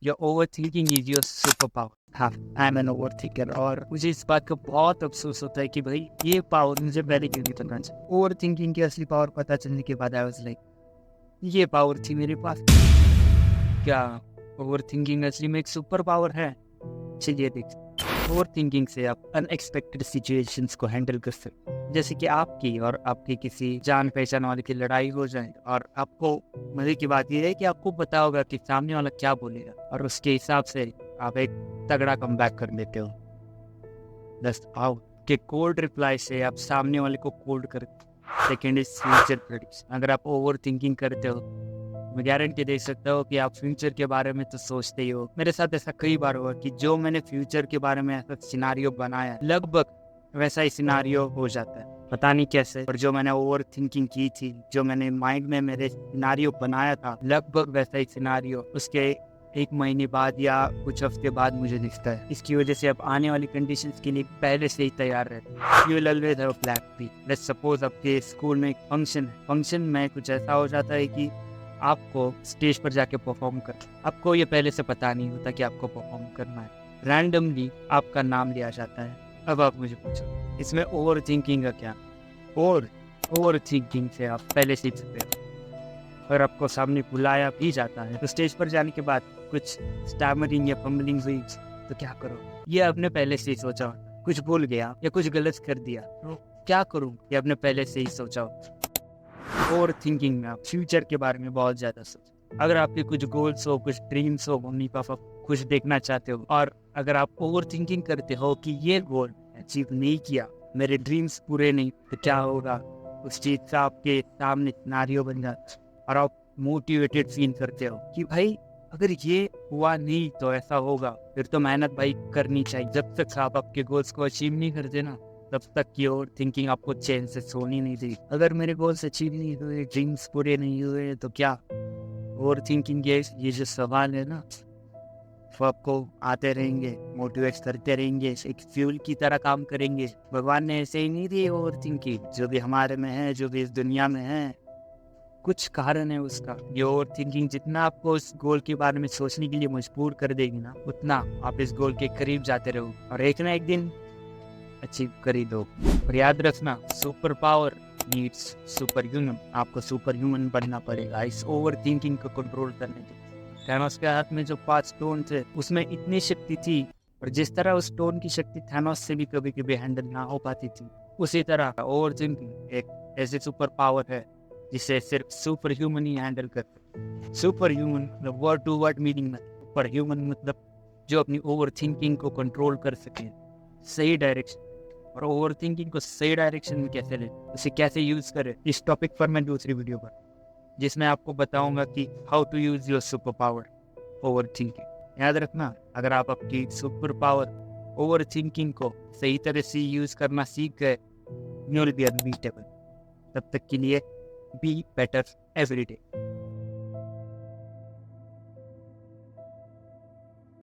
Your over thinking is your super power. हाँ, I am an over thinker, और मुझे इस बात का बहुत अफसोस होता है कि भाई ये पावर मुझे पहले क्यों नहीं पता चला। ओवर थिंकिंग की असली पावर पता चलने के बाद आई वाज लाइक, ये पावर थी मेरे पास। क्या ओवर थिंकिंग असली में एक सुपर पावर है? चलिए देख। ओवर थिंकिंग से आप अनएक्सपेक्टेड सिचुएशंस को हैंडल कर सकते हैं, जैसे कि आपकी और आपकी किसी जान पहचान वाले की लड़ाई हो जाए, और आपको मजे की बात यह है कि आपको पता होगा कि सामने वाला क्या बोलेगा, और उसके हिसाब से आप एक तगड़ा कमबैक कर लेते हो। दस आउट के कोल्ड रिप्लाई से आप सामने वाले को कोल्ड कर। Second is future prediction. अगर आप ओवर थिंकिंग करते हो, मैं गारंटी दे सकता हूँ कि आप फ्यूचर के बारे में तो सोचते ही हो। मेरे साथ ऐसा कई बार हुआ कि जो मैंने फ्यूचर के बारे में ऐसा सिनारियो बनाया, लगभग वैसा ही सिनारियो हो जाता है, पता नहीं कैसे। और जो मैंने ओवर थिंकिंग की थी, जो मैंने माइंड में मेरे सिनारियो बनाया था, लगभग वैसा ही सिनारियो उसके 1 महीने बाद या कुछ हफ्ते बाद मुझे दिखता है। इसकी वजह से आप आने वाली कंडीशंस के लिए पहले से ही तैयार रहते। You will always have a plan B. Let's suppose आपके स्कूल में एक फंक्शन है। फंक्शन में कुछ ऐसा हो जाता है कि आपको स्टेज पर जाके परफॉर्म कर, आपको ये पहले से पता नहीं होता कि आपको परफॉर्म करना है। रैंडमली आपका नाम लिया जाता है। अब आप मुझे पूछो, इसमें ओवर थिंकिंग का क्या? और ओवर थिंकिंग से आप पहले सीख सकते हो। अगर आपको सामने बुलाया भी जाता है तो स्टेज पर जाने के बाद कुछ स्टैमरिंग या फंबलिंग हुई तो क्या करो? ये आपने पहले से ही सोचा। कुछ भूल गया या कुछ गलत कर दिया तो क्या करूं? ये आपने पहले से ही सोचा। ओवर थिंकिंग में आप फ्यूचर के बारे में बहुत ज्यादा सोचो। अगर आपके कुछ गोल्स हो, कुछ ड्रीम्स हो, मम्मी पापा कुछ देखना चाहते हो, और अगर आप ओवर थिंकिंग करते हो कि ये गोल अचीव नहीं किया, मेरे ड्रीम्स पूरे नहीं, तो क्या होगा? उस चीज का आपके सामने सिनेरियो बन जाता है, और आप मोटिवेटेड फील करते हो कि भाई अगर ये हुआ नहीं तो ऐसा होगा। फिर तो मेहनत भाई करनी चाहिए। जब तक आप आपके गोल्स को अचीव नहीं करते ना, तब तक की ओवर थिंकिंग आपको चैन से सोनी नहीं दी। अगर मेरे गोल्स अचीव नहीं हुए, ड्रीम्स पूरे नहीं हुए, तो क्या? ओवर थिंकिंग ये जो सवाल है ना, वो आपको आते रहेंगे, मोटिवेट करते रहेंगे, एक फ्यूल की तरह काम करेंगे। भगवान ने ऐसे ही नहीं दिए ओवर थिंकिंग। जो भी हमारे में है, जो भी इस दुनिया में है, कुछ कारण है उसका। ये ओवर थिंकिंग जितना आपको उस गोल के बारे में सोचने के लिए मजबूर कर देगी ना, उतना आप इस गोल के करीब जाते रहो, और एक ना एक दिन अचीव कर ही दो। और याद रखना, super power needs super human. आपको सुपर ह्यूमन बनना पड़ेगा इस ओवर थिंकिंग को कंट्रोल करने के लिए। थैनोस के हाथ में जो 5 स्टोन थे, उसमें इतनी शक्ति थी, और जिस तरह उस स्टोन की शक्ति थैनोस से भी कभी कभी हैंडल ना हो पाती थी, उसी तरह ओवर थिंकिंग एक ऐसी सुपर पावर है जिसे सिर्फ सुपर ह्यूमन ही हैंडल करते। सुपर ह्यूमन मतलब वर्ड टू वर्ड मीनिंग में सुपर ह्यूमन मतलब जो अपनी ओवर थिंकिंग को कंट्रोल कर सके सही डायरेक्शन। और ओवर थिंकिंग को सही डायरेक्शन में कैसे ले, उसे कैसे यूज करें, इस टॉपिक पर मैं दूसरी वीडियो पर, जिसमें आपको बताऊंगा कि how to use your super power overthinking. याद रखना, अगर आप अपनी सुपर पावर ओवर थिंकिंग को सही तरह से यूज करना सीख गए, यू विल बी अनबीटेबल। तब तक के लिए बी बेटर एवरी डे।